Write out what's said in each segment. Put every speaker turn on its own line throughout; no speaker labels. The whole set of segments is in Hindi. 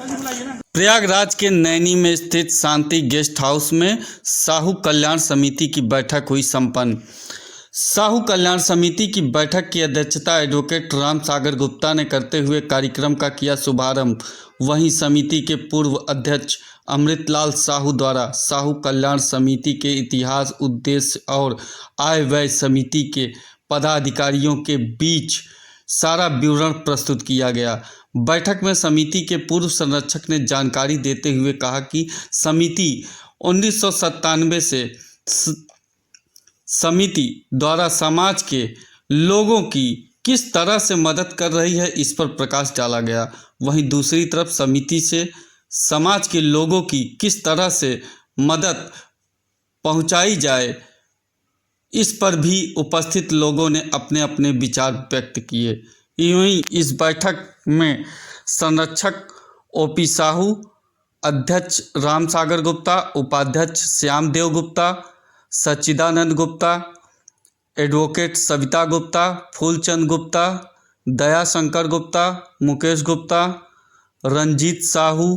प्रयागराज के नैनी में स्थित शांति गेस्ट हाउस में साहू कल्याण समिति की बैठक हुई संपन्न। साहू कल्याण समिति की बैठक की अध्यक्षता एडवोकेट राम सागर गुप्ता ने करते हुए कार्यक्रम का किया शुभारंभ। वहीं समिति के पूर्व अध्यक्ष अमृतलाल साहू द्वारा साहू कल्याण समिति के इतिहास, उद्देश्य और आय व्यय समिति के पदाधिकारियों के बीच सारा विवरण प्रस्तुत किया गया। बैठक में समिति के पूर्व संरक्षक ने जानकारी देते हुए कहा कि समिति 1997 से समिति द्वारा समाज के लोगों की किस तरह से मदद कर रही है, इस पर प्रकाश डाला गया। वहीं दूसरी तरफ समिति से समाज के लोगों की किस तरह से मदद पहुंचाई जाए, इस पर भी उपस्थित लोगों ने अपने अपने विचार व्यक्त किए। यूं ही इस बैठक में संरक्षक ओपी साहू, अध्यक्ष राम सागर गुप्ता, उपाध्यक्ष श्यामदेव गुप्ता, सच्चिदानंद गुप्ता, एडवोकेट सविता गुप्ता, फूलचंद गुप्ता, दयाशंकर गुप्ता, मुकेश गुप्ता, रंजीत साहू,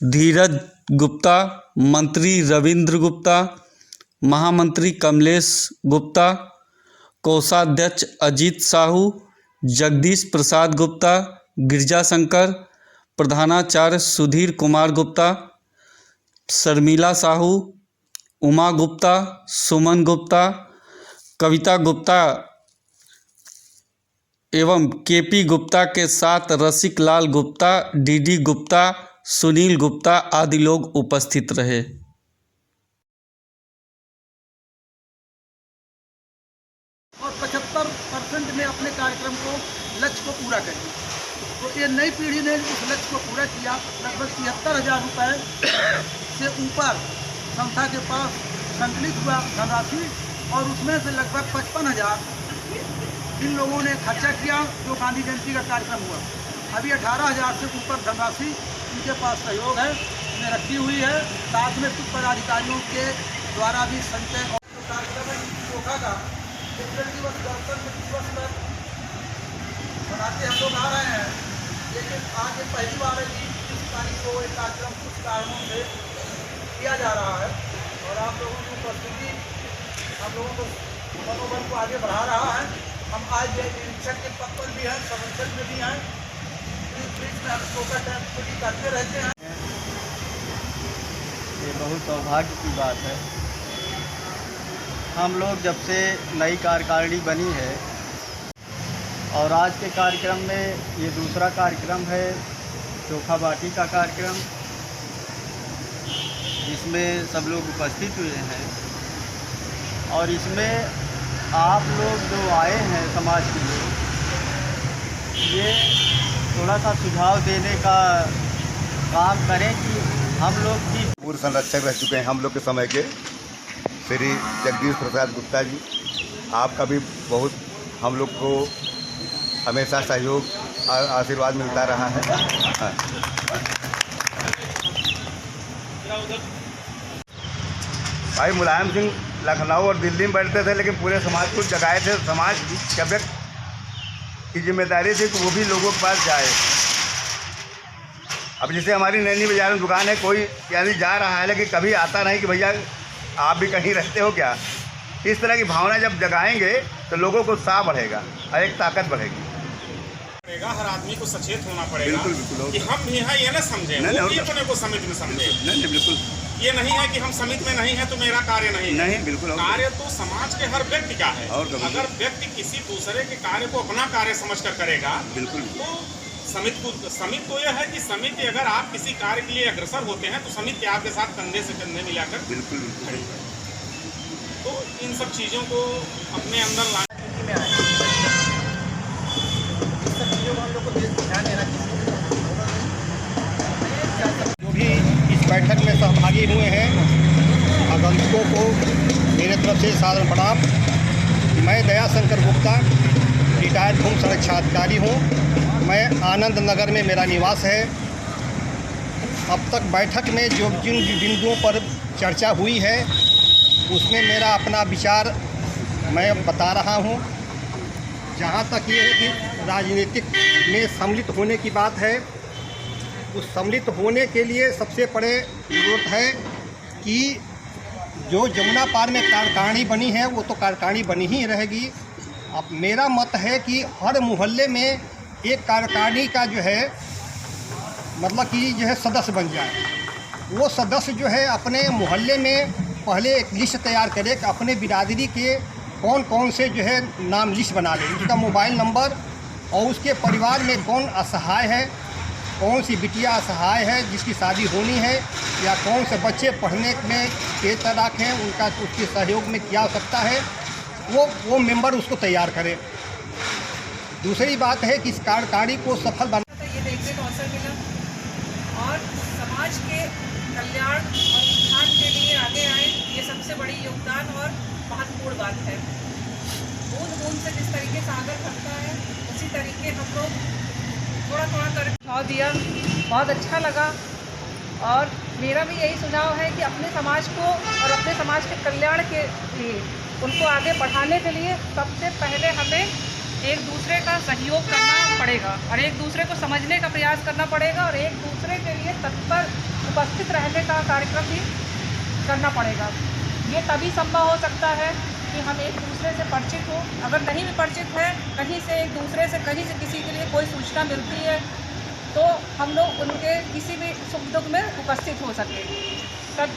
धीरज गुप्ता, मंत्री रविंद्र गुप्ता, महामंत्री कमलेश गुप्ता, कोषाध्यक्ष अजीत साहू, जगदीश प्रसाद गुप्ता, गिरजा शंकर, प्रधानाचार्य सुधीर कुमार गुप्ता, शर्मिला साहू, उमा गुप्ता, सुमन गुप्ता, कविता गुप्ता एवं केपी गुप्ता के साथ रसिक लाल गुप्ता, डीडी गुप्ता, सुनील गुप्ता आदि लोग उपस्थित रहे।
और 75% में अपने कार्यक्रम को लक्ष्य को पूरा करें। तो ये नई पीढ़ी ने उस लक्ष्य को पूरा किया। लगभग 73,000 रुपये से ऊपर संस्था के पास संकलित हुआ धनराशि और उसमें से लगभग 55,000 इन लोगों ने खर्चा किया जो गांधी जयंती का कार्यक्रम हुआ। अभी 18,000 से ऊपर धनराशि इनके पास सहयोग है, इन्हें रखी हुई है। साथ में कुछ पदाधिकारियों के द्वारा भी संचय और कार्यक्रम चोखा का दिवस गणतंत्र दिवस पर मनाते हम लोग आ रहे हैं, लेकिन आज ये पहली बार है कि 30 तारीख को एक कार्यक्रम कुछ कारणों से किया जा रहा है और आप लोगों की उपस्थिति हम लोगों को मनोबल को आगे बढ़ा रहा है। हम आज ये निरीक्षक के पद पर भी हैं, संरक्षक में भी हैं, बीच में हम चोखा टाइम पूरी करते रहते हैं।
ये बहुत सौभाग्य की बात है। हम लोग जब से नई कार्यकारिणी बनी है और आज के कार्यक्रम में ये दूसरा कार्यक्रम है चोखा बाटी का कार्यक्रम, जिसमें सब लोग उपस्थित हुए हैं और इसमें आप लोग जो आए हैं समाज के लोग, ये थोड़ा सा सुझाव देने का काम करें कि हम लोग भी
पूर्व संरक्षक रह चुके हैं हम लोग के समय के श्री जगदीश प्रसाद गुप्ता जी। आपका भी बहुत हम लोग को हमेशा सहयोग और आशीर्वाद मिलता रहा है। भाई मुलायम सिंह लखनऊ और दिल्ली में बैठते थे, लेकिन पूरे समाज को जगाए थे। समाज के व्यक्ति की जिम्मेदारी थी कि वो भी लोगों के पास जाए। अब जैसे हमारी नैनी बाजार में दुकान है, कोई यानी जा रहा है लेकिन कभी आता नहीं कि भैया आप भी कहीं रहते हो क्या। इस तरह की भावना जब जगाएंगे तो लोगों को उत्साह बढ़ेगा और एक ताकत बढ़ेगी।
हर आदमी को सचेत होना पड़ेगा।
बिल्कुल बिल्कुल
कि हम भी हैं ये ना समझें, वो भी अपने को समिति में समझे।
नहीं बिल्कुल,
ये नहीं है कि हम समिति में नहीं है तो मेरा कार्य नहीं है।
नहीं बिल्कुल,
कार्य तो समाज के हर व्यक्ति का है।
और
अगर व्यक्ति किसी दूसरे के कार्य को अपना कार्य समझकर करेगा
बिल्कुल,
तो समिति तो यह है कि समिति अगर आप किसी कार्य के लिए अग्रसर होते हैं तो समिति आपके साथ कंधे से कंधे मिलाकर
बिल्कुल
खड़ी है। तो इन सब चीज़ों को अपने अंदर लाने
जो भी इस बैठक में सहभागी हुए हैं, आगंतुकों को मेरे तरफ से सादर प्रणाम। मैं दयाशंकर गुप्ता, रिटायर्ड भूमि संरक्षण अधिकारी हूँ। मैं आनंद नगर में मेरा निवास है। अब तक बैठक में जो जिन बिंदुओं पर चर्चा हुई है उसमें मेरा अपना विचार मैं बता रहा हूँ। जहाँ तक ये है कि राजनीतिक में सम्मिलित होने की बात है उस सम्मिलित होने के लिए सबसे बड़े जरूरत है कि जो जमुना पार में कार्यकारिणी बनी है वो तो कार्यकारिणी बनी ही रहेगी। अब मेरा मत है कि हर मोहल्ले में एक कार्यकारिणी का जो है मतलब कि जो है सदस्य बन जाए। वो सदस्य जो है अपने मोहल्ले में पहले एक लिस्ट तैयार करे कि अपने बिरादरी के कौन कौन से जो है नाम लिस्ट बना ले, उसका मोबाइल नंबर और उसके परिवार में कौन असहाय है, कौन सी बिटिया असहाय है जिसकी शादी होनी है, या कौन से बच्चे पढ़ने में बेतराक हैं, उनका उसके सहयोग में क्या हो सकता है, वो मेंबर उसको तैयार करे। दूसरी बात है कि इस कार्यकारिणी को सफल बना
ये देखने को अवसर मिला और समाज के कल्याण और उत्थान के लिए आगे आए, ये सबसे बड़ी योगदान और महत्वपूर्ण बात है। बूंद बूंद से जिस तरीके सागर भरता है उसी तरीके हम लोग थोड़ा थोड़ा कर सुझाव दिया, बहुत अच्छा लगा। और मेरा भी यही सुझाव है कि अपने समाज को और अपने समाज के कल्याण के लिए उनको आगे बढ़ाने के लिए सबसे पहले हमें एक दूसरे का सहयोग करना पड़ेगा और एक दूसरे को समझने का प्रयास करना पड़ेगा और एक दूसरे के लिए तत्पर उपस्थित रहने का कार्यक्रम भी करना पड़ेगा। ये तभी संभव हो सकता है कि हम एक दूसरे से परिचित हो। अगर नहीं भी परिचित है, कहीं से एक दूसरे से कहीं से किसी के लिए कोई सूचना मिलती है तो हम लोग उनके किसी भी सुख दुख में उपस्थित हो सके। तब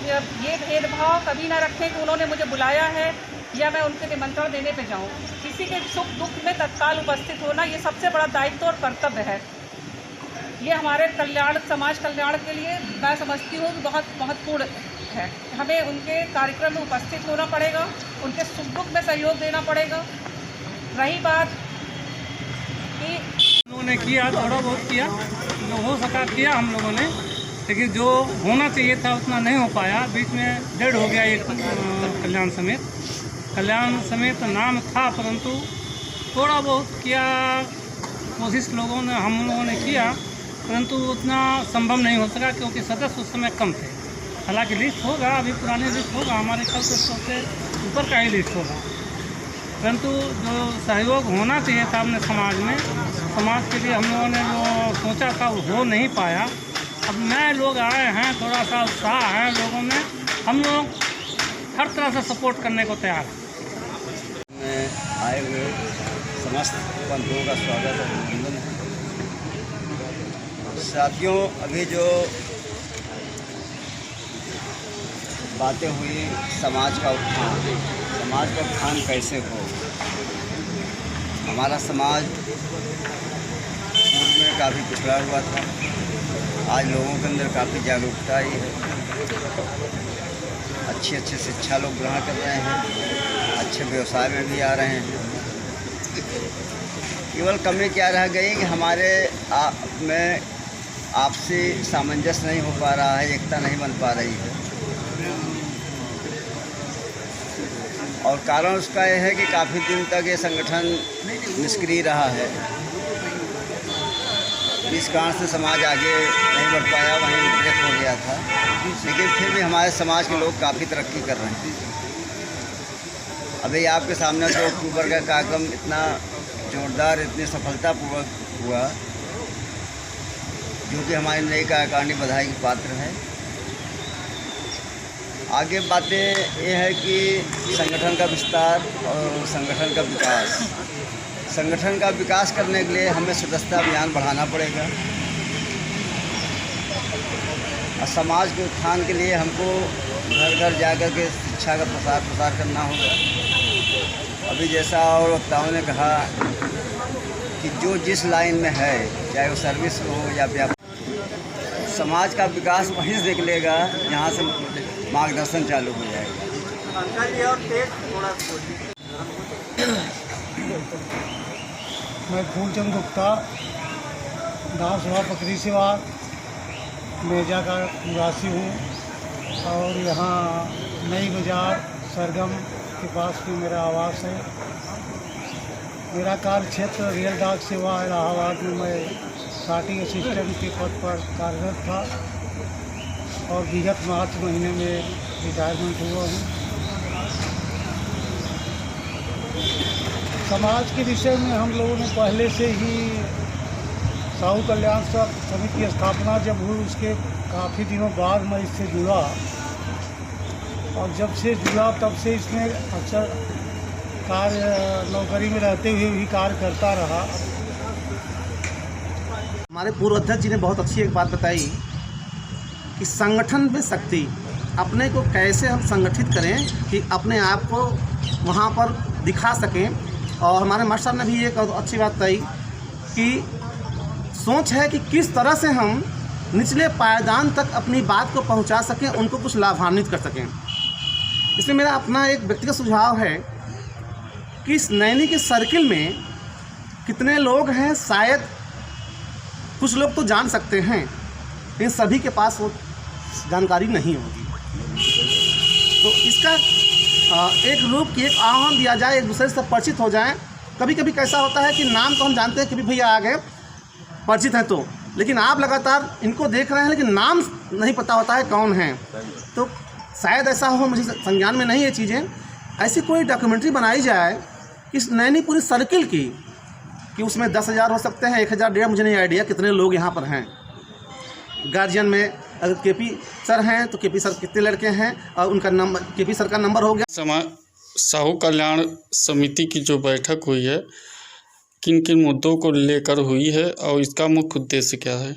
ये भेदभाव कभी ना रखें कि उन्होंने मुझे बुलाया है या मैं उनके निमंत्रण देने पे जाऊं। किसी के सुख दुख में तत्काल उपस्थित होना ये सबसे बड़ा दायित्व और कर्तव्य है। ये हमारे कल्याण, समाज कल्याण के लिए मैं समझती हूँ कि बहुत महत्वपूर्ण है। हमें उनके कार्यक्रम में उपस्थित होना पड़ेगा, उनके सुख दुख में सहयोग देना पड़ेगा। रही बात कि
उन्होंने किया, थोड़ा बहुत किया, जो हो सका किया हम लोगों ने, लेकिन जो होना चाहिए था उतना नहीं हो पाया। बीच में डेढ़ हो गया एक कल्याण समेत नाम था, परंतु थोड़ा बहुत किया, कोशिश हम लोगों ने किया, परंतु उतना संभव नहीं हो सका क्योंकि सदस्य उस समय कम थे। हालांकि लिस्ट होगा, अभी पुरानी लिस्ट होगा, हमारे कल से 100 से ऊपर का ही लिस्ट होगा, परंतु जो सहयोग होना चाहिए था अपने समाज में, समाज के लिए हम लोगों ने जो सोचा था वो हो नहीं पाया। अब नए लोग आए हैं, थोड़ा सा उत्साह है लोगों में, हम लोग हर तरह से सपोर्ट करने को तैयार हैं।
में आए हुए समस्त बंधुओं का स्वागत और अभिनंदन है। साथियों, अभी जो बातें हुई समाज का उत्थान कैसे हो। हमारा समाज पूर्व में काफ़ी पिछड़ा हुआ था, आज लोगों के अंदर काफ़ी जागरूकता आई है, अच्छी शिक्षा लोग ग्रहण कर रहे हैं, अच्छे व्यवसाय में भी आ रहे हैं। केवल कमी क्या रह गई कि हमारे में आपसी सामंजस्य नहीं हो पा रहा है, एकता नहीं बन पा रही है। और कारण उसका यह है कि काफ़ी दिन तक ये संगठन निष्क्रिय रहा है। इस कारण से समाज आगे नहीं बढ़ पाया, वहीं ब्रेक हो गया था। लेकिन फिर भी हमारे समाज के लोग काफ़ी तरक्की कर रहे हैं। अभी आपके सामने 2 अक्टूबर का कार्यक्रम इतना जोरदार, इतनी सफलतापूर्वक हुआ, जो कि हमारी नई कार्यकारिणी बधाई की पात्र है। आगे बातें ये है कि संगठन का विस्तार और संगठन का विकास। संगठन का विकास करने के लिए हमें सदस्यता अभियान बढ़ाना पड़ेगा और समाज के उत्थान के लिए हमको घर घर जाकर के शिक्षा का प्रसार करना होगा। अभी जैसा और वक्ताओं ने कहा कि जो जिस लाइन में है, चाहे वो सर्विस हो या व्यापार, समाज का विकास वहीं से निकलेगा जहाँ से मार्गदर्शन चालू हो जाएगा।
मैं फूलचंद गुप्ता, गांव सभा पकड़ी सिवार मेजा का निवासी हूँ और यहाँ नई बाज़ार सरगम के पास भी मेरा आवास है। मेरा कार्य क्षेत्र रेल डाक सेवा इलाहाबाद में मैं स्टार्टिंग असिस्टेंट के पद पर कार्यरत था और विगत मार्च महीने में रिटायरमेंट हुआ हूँ। समाज के विषय में हम लोगों ने पहले से ही साहू कल्याण समिति की स्थापना जब हुई उसके काफ़ी दिनों बाद मैं इससे जुड़ा, और जब से जुड़ा तब से इसमें अक्सर कार्य नौकरी में रहते हुए भी कार्य करता रहा।
हमारे पूर्व अध्यक्ष जी ने बहुत अच्छी एक बात बताई कि संगठन में शक्ति, अपने को कैसे हम संगठित करें कि अपने आप को वहाँ पर दिखा सकें। और हमारे मास्टर साहब ने भी एक अच्छी बात बताई कि सोच है कि किस तरह से हम निचले पायदान तक अपनी बात को पहुँचा सकें, उनको कुछ लाभान्वित कर सकें। इसमें मेरा अपना एक व्यक्तिगत सुझाव है कि इस नैनी के सर्किल में कितने लोग हैं, शायद कुछ लोग तो जान सकते हैं, लेकिन सभी के पास वो जानकारी नहीं होगी। तो इसका एक रूप की एक आह्वान दिया जाए, एक दूसरे से परिचित हो जाएं। कभी कभी कैसा होता है कि नाम तो हम जानते हैं कि भी भैया आ गए, परिचित हैं तो, लेकिन आप लगातार इनको देख रहे हैं लेकिन नाम नहीं पता होता है कौन है। तो शायद ऐसा हो, मुझे संज्ञान में नहीं ये चीज़ें, ऐसी कोई डॉक्यूमेंट्री बनाई जाए इस नैनी पूरी सर्किल की, कि उसमें 10,000 हो सकते हैं, 1,000 1,500, मुझे नहीं आइडिया कितने लोग यहाँ पर हैं। गार्जियन में अगर केपी सर हैं तो केपी सर कितने लड़के हैं, और उनका नंबर, केपी सर का नंबर हो गया।
साहू कल्याण समिति की जो बैठक हुई है, किन किन मुद्दों को लेकर हुई है और इसका मुख्य उद्देश्य क्या है?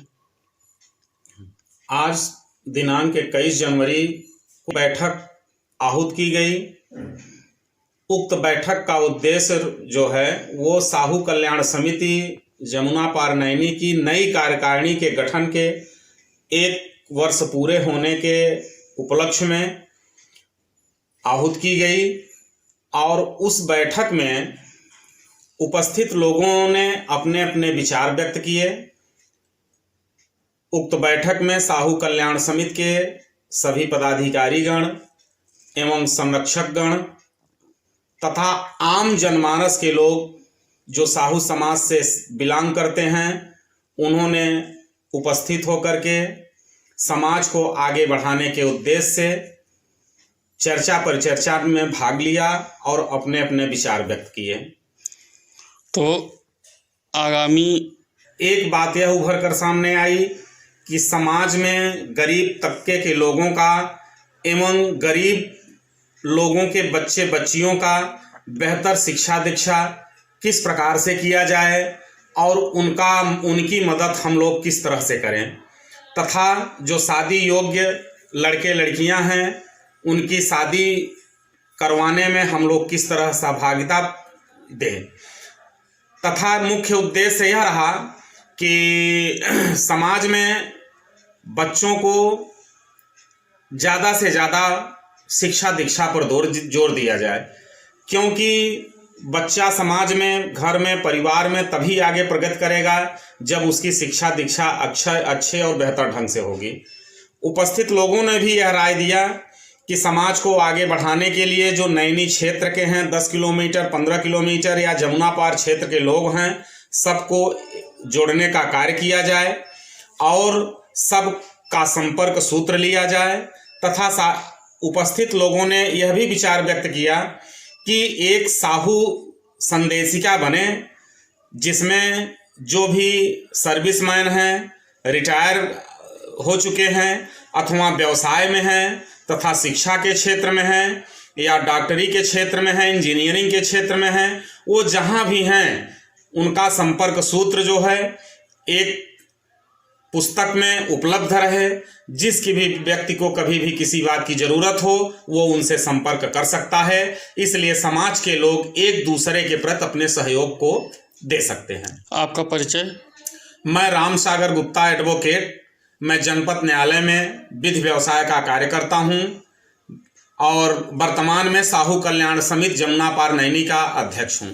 आज दिनांक 21 जनवरी को बैठक आहूत की गई। उक्त बैठक का उद्देश्य जो है वो साहू कल्याण समिति जमुना पार नैनी की नई कार्यकारिणी के गठन के 1 वर्ष पूरे होने के उपलक्ष्य में आहूत की गई। और उस बैठक में उपस्थित लोगों ने अपने अपने विचार व्यक्त किए। उक्त बैठक में साहू कल्याण समिति के सभी पदाधिकारीगण एवं संरक्षकगण तथा आम जनमानस के लोग जो साहू समाज से बिलोंग करते हैं, उन्होंने उपस्थित होकर के समाज को आगे बढ़ाने के उद्देश्य से चर्चा परिचर्चा में भाग लिया और अपने अपने विचार व्यक्त किए।
तो आगामी
एक बात यह उभर कर सामने आई कि समाज में गरीब तबके के लोगों का एवं गरीब लोगों के बच्चे बच्चियों का बेहतर शिक्षा दीक्षा किस प्रकार से किया जाए और उनकी मदद हम लोग किस तरह से करें, तथा जो शादी योग्य लड़के लड़कियां हैं उनकी शादी करवाने में हम लोग किस तरह सहभागिता दें। तथा मुख्य उद्देश्य यह रहा कि समाज में बच्चों को ज़्यादा से ज़्यादा शिक्षा दीक्षा पर जोर दिया जाए, क्योंकि बच्चा समाज में, घर में, परिवार में तभी आगे प्रगति करेगा जब उसकी शिक्षा दीक्षा अच्छे और बेहतर ढंग से होगी। उपस्थित लोगों ने भी यह राय दिया कि समाज को आगे बढ़ाने के लिए जो नैनी क्षेत्र के हैं 10 किलोमीटर 15 किलोमीटर या जमुना पार क्षेत्र के लोग हैं, सबको जोड़ने का कार्य किया जाए और सब का संपर्क सूत्र लिया जाए। तथा उपस्थित लोगों ने यह भी विचार व्यक्त किया कि एक साहू संदेशिका बने, जिसमें जो भी सर्विसमैन हैं, रिटायर हो चुके हैं अथवा व्यवसाय में हैं तथा शिक्षा के क्षेत्र में हैं या डॉक्टरी के क्षेत्र में हैं, इंजीनियरिंग के क्षेत्र में हैं, वो जहाँ भी हैं उनका संपर्क सूत्र जो है एक पुस्तक में उपलब्ध रहे। जिसकी भी व्यक्ति को कभी भी किसी बात की ज़रूरत हो वो उनसे संपर्क कर सकता है। इसलिए समाज के लोग एक दूसरे के प्रति अपने सहयोग को दे सकते हैं।
आपका परिचय?
मैं राम सागर गुप्ता एडवोकेट, मैं जनपद न्यायालय में विधि व्यवसाय का कार्य करता हूं और वर्तमान में साहू कल्याण समिति जमुना पार नैनी का अध्यक्ष हूं।